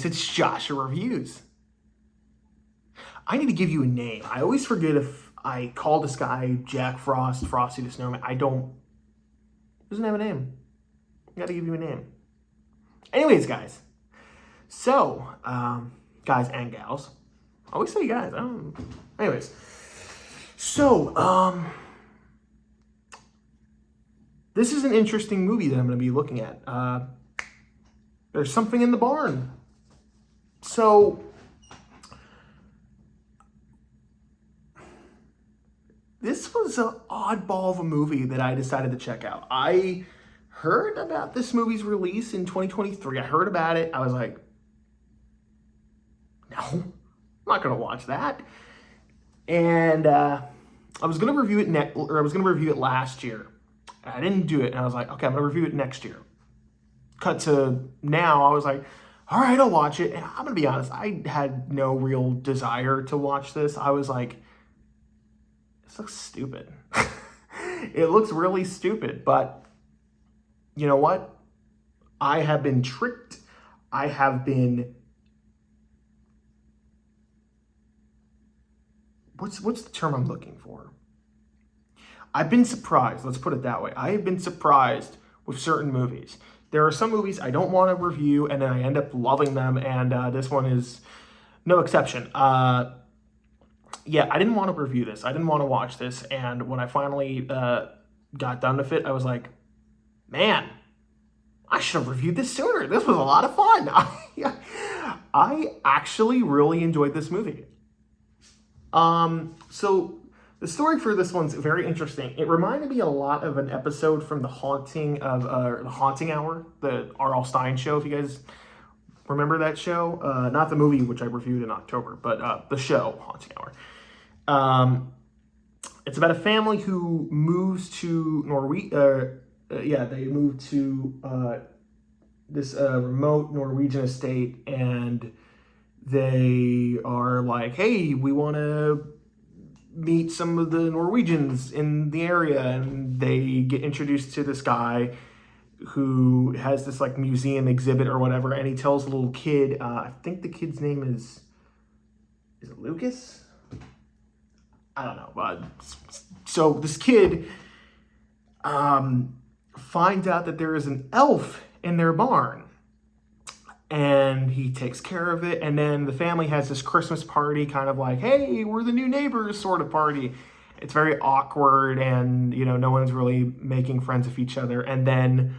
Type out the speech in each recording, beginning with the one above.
guys, it's Joshua Reviews. I need to give you a name. I always forget if I call this guy Jack Frost, Frosty the Snowman. Doesn't have a name. I gotta give you a name. Anyways, guys. So, guys and gals. I always say guys. Anyways. So, this is an interesting movie that I'm going to be looking at. There's something in the barn. So, this was an oddball of a movie that I decided to check out. I heard about this movie's release in 2023. I heard about it. I was like, no, I'm not going to watch that. And I was going to review it last year. I didn't do it, and I was like, okay, I'm going to review it next year. Cut to now, I was like, all right, I'll watch it. And I'm going to be honest, I had no real desire to watch this. I was like, this looks stupid. It looks really stupid, but you know what? I have been tricked. I have been... What's the term I'm looking for? I've been surprised. Let's put it that way. I have been surprised with certain movies. There are some movies I don't want to review, and then I end up loving them, and this one is no exception. Yeah, I didn't want to review this. I didn't want to watch this, and when I finally got done with it, I was like, man, I should have reviewed this sooner. This was a lot of fun. I actually really enjoyed this movie. So the story for this one's very interesting. It reminded me a lot of an episode from The Haunting Hour, the R.L. Stine show, if you guys remember that show. Not the movie, which I reviewed in October, but the show, Haunting Hour. It's about a family who moves to Norway. They move to this remote Norwegian estate, and they are like, hey, we want to meet some of the Norwegians in the area, and they get introduced to this guy who has this like museum exhibit or whatever, and he tells a little kid, I think the kid's name is it Lucas? I don't know. So this kid finds out that there is an elf in their barn, and he takes care of it. And then the family has this Christmas party, kind of like, hey, we're the new neighbors sort of party. It's very awkward, and no one's really making friends with each other. And then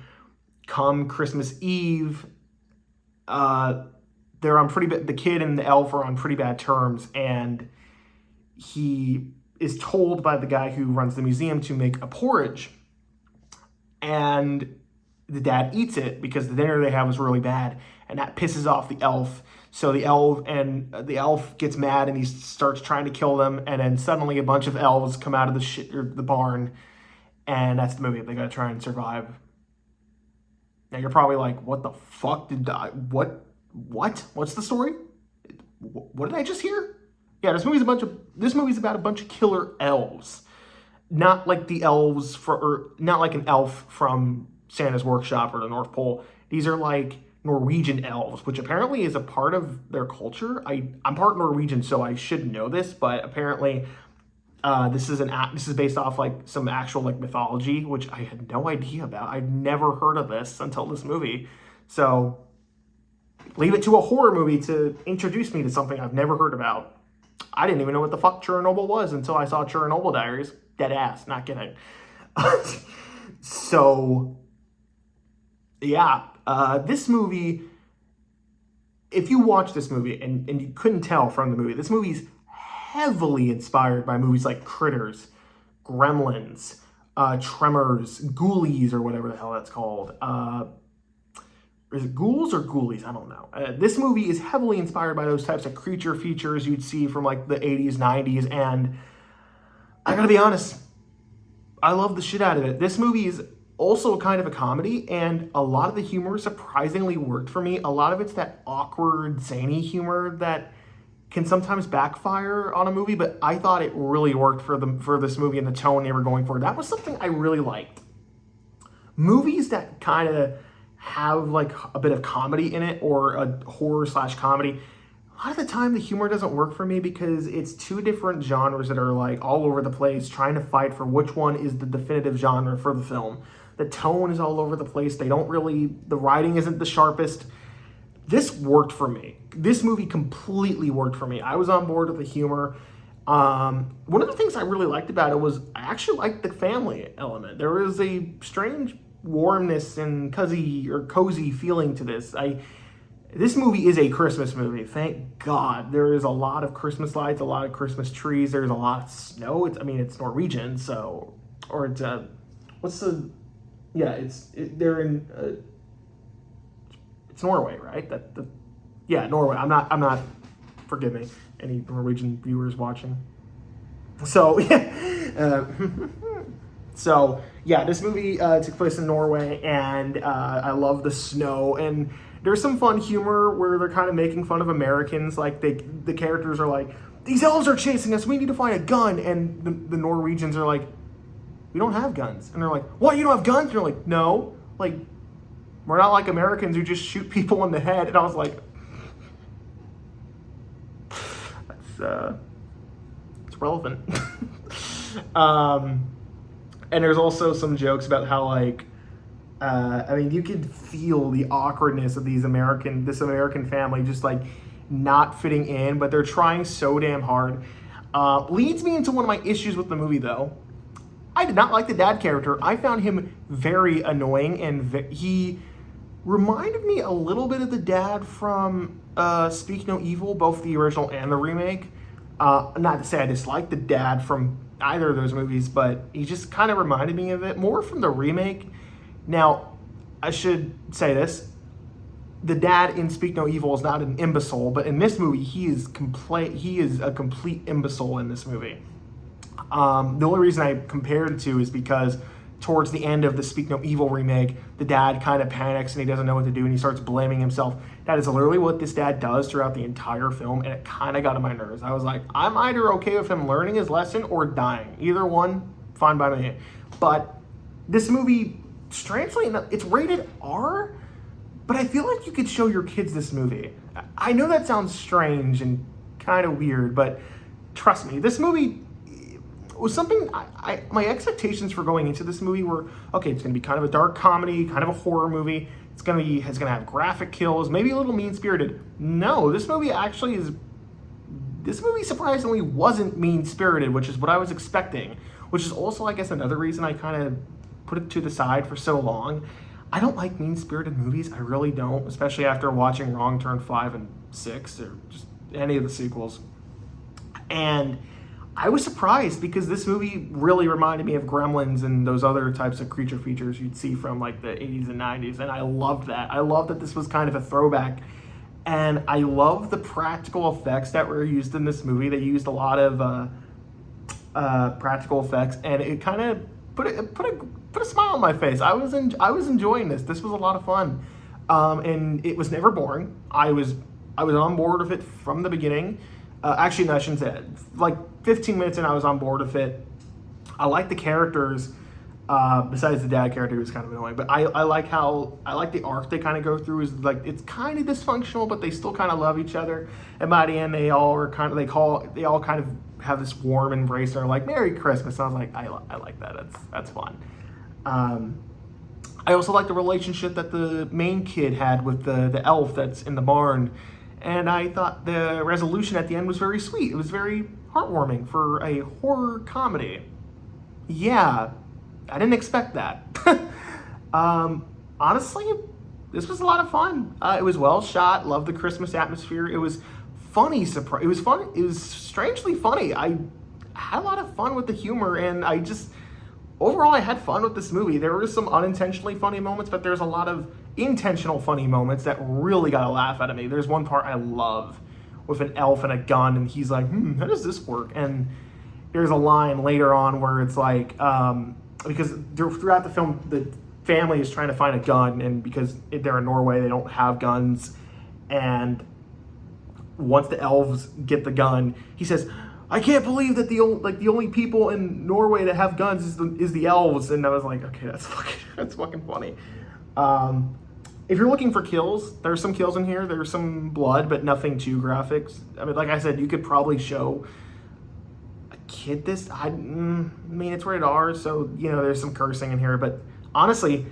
come Christmas Eve, they're on the kid and the elf are on pretty bad terms, and he is told by the guy who runs the museum to make a porridge, and the dad eats it because the dinner they have was really bad, and that pisses off the elf. So the elf gets mad, and he starts trying to kill them, and then suddenly a bunch of elves come out of the barn, and that's the movie. They gotta try and survive. Now you're probably like, what the fuck what's the story? What did I just hear? Yeah, this movie's about a bunch of killer elves. Not like not like an elf from Santa's Workshop or the North Pole. These are like Norwegian elves, which apparently is a part of their culture. I'm part Norwegian, so I should know this, but apparently this is based off like some actual like mythology, which I had no idea about. I'd never heard of this until this movie. So leave it to a horror movie to introduce me to something I've never heard about. I didn't even know what the fuck Chernobyl was until I saw Chernobyl Diaries. Dead ass, not kidding. So, yeah, this movie, if you watch this movie, and you couldn't tell from the movie, this movie's heavily inspired by movies like Critters, Gremlins, Tremors, Ghoulies, or whatever the hell that's called. Is it Ghouls or Ghoulies? I don't know. This movie is heavily inspired by those types of creature features you'd see from like the 80s, 90s, and I gotta be honest, I love the shit out of it. This movie is also kind of a comedy, and a lot of the humor surprisingly worked for me. A lot of it's that awkward, zany humor that can sometimes backfire on a movie, but I thought it really worked for this movie and the tone they were going for. That was something I really liked. Movies that kind of have like a bit of comedy in it or a horror slash comedy, a lot of the time the humor doesn't work for me because it's two different genres that are like all over the place trying to fight for which one is the definitive genre for the film. The tone is all over the place. The writing isn't the sharpest. This worked for me. This movie completely worked for me. I was on board with the humor. One of the things I really liked about it was I actually liked the family element. There was a strange warmness and cozy feeling to this. This movie is a Christmas movie. Thank God. There is a lot of Christmas lights, a lot of Christmas trees. There's a lot of snow. It's Norwegian, it's Norway, right? Norway. I'm not. Forgive me, any Norwegian viewers watching. So this movie took place in Norway, and I love the snow. And there's some fun humor where they're kind of making fun of Americans. Like the characters are like, "These elves are chasing us. We need to find a gun." And the Norwegians are like, "We don't have guns." And they're like, "What? You don't have guns?" And they're like, "No. Like, we're not like Americans who just shoot people in the head." And I was like, it's relevant. And there's also some jokes about how you could feel the awkwardness of this American family just like not fitting in, but they're trying so damn hard. Leads me into one of my issues with the movie though. I did not like the dad character. I found him very annoying, and he reminded me a little bit of the dad from Speak No Evil, both the original and the remake. Not to say I dislike the dad from either of those movies, but he just kind of reminded me of it more from the remake. Now, I should say this. The dad in Speak No Evil is not an imbecile, but in this movie, he is a complete imbecile in this movie. The only reason I compared it to is because towards the end of the Speak No Evil remake, the dad kind of panics and he doesn't know what to do and he starts blaming himself. That is literally what this dad does throughout the entire film, and it kind of got on my nerves. I was like, I'm either okay with him learning his lesson or dying. Either one, fine by me. But this movie, strangely enough, it's rated R, but I feel like you could show your kids this movie. I know that sounds strange and kind of weird, but trust me, this movie was something my expectations for going into this movie were, okay, it's going to be kind of a dark comedy, kind of a horror movie. It's going to have graphic kills, maybe a little mean-spirited. No, this movie surprisingly wasn't mean-spirited, which is what I was expecting, which is also, I guess, another reason I kind of put it to the side for so long. I don't like mean-spirited movies. I really don't, especially after watching Wrong Turn 5 and 6 or just any of the sequels. And I was surprised because this movie really reminded me of Gremlins and those other types of creature features you'd see from like the 80s and 90s, and I loved that. I loved that this was kind of a throwback, and I love the practical effects that were used in this movie. They used a lot of practical effects, and it kind of put a smile on my face. I was enjoying this. This was a lot of fun, and it was never boring. I was on board with it from the beginning. Actually, no, I shouldn't say it. Like 15 minutes in, I was on board with it. I like the characters, besides the dad character who's kind of annoying. But I like the arc they kind of go through. Is like it's kind of dysfunctional, but they still kind of love each other. And by the end, they all kind of have this warm embrace. They're like, "Merry Christmas." And I was like, I like that. That's fun. I also like the relationship that the main kid had with the elf that's in the barn. And I thought the resolution at the end was very sweet. It was very heartwarming for a horror comedy. Yeah, I didn't expect that. Honestly, this was a lot of fun. It was well shot. Loved the Christmas atmosphere. It was funny. It was fun. It was strangely funny. I had a lot of fun with the humor, and overall, I had fun with this movie. There were some unintentionally funny moments, but there's a lot of intentional funny moments that really got a laugh out of me. There's one part I love with an elf and a gun, and he's like, how does this work? And there's a line later on where it's like, because throughout the film, the family is trying to find a gun, and because they're in Norway, they don't have guns. And once the elves get the gun, he says, I can't believe that the only people in Norway that have guns is the elves. And I was like, okay, that's fucking funny. If you're looking for kills, there's some kills in here. There's some blood, but nothing too graphic. I mean, like I said, you could probably show a kid this. I mean, it's rated R, so there's some cursing in here. But honestly,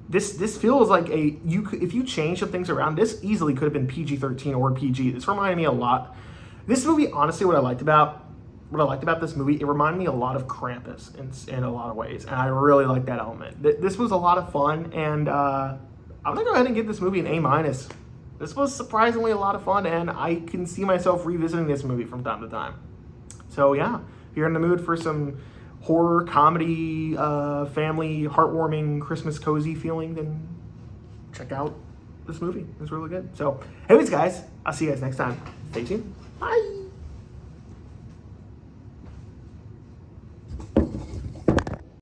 this feels like if you change some things around, this easily could have been PG-13 or PG. This reminded me a lot. This movie, honestly, what I liked about this movie, it reminded me a lot of Krampus in a lot of ways, and I really like that element. This was a lot of fun, and I'm gonna go ahead and give this movie an A-. This was surprisingly a lot of fun, and I can see myself revisiting this movie from time to time. So yeah, if you're in the mood for some horror, comedy, family, heartwarming, Christmas cozy feeling, then check out this movie. It's really good. So anyways, guys, I'll see you guys next time. Stay tuned. Bye.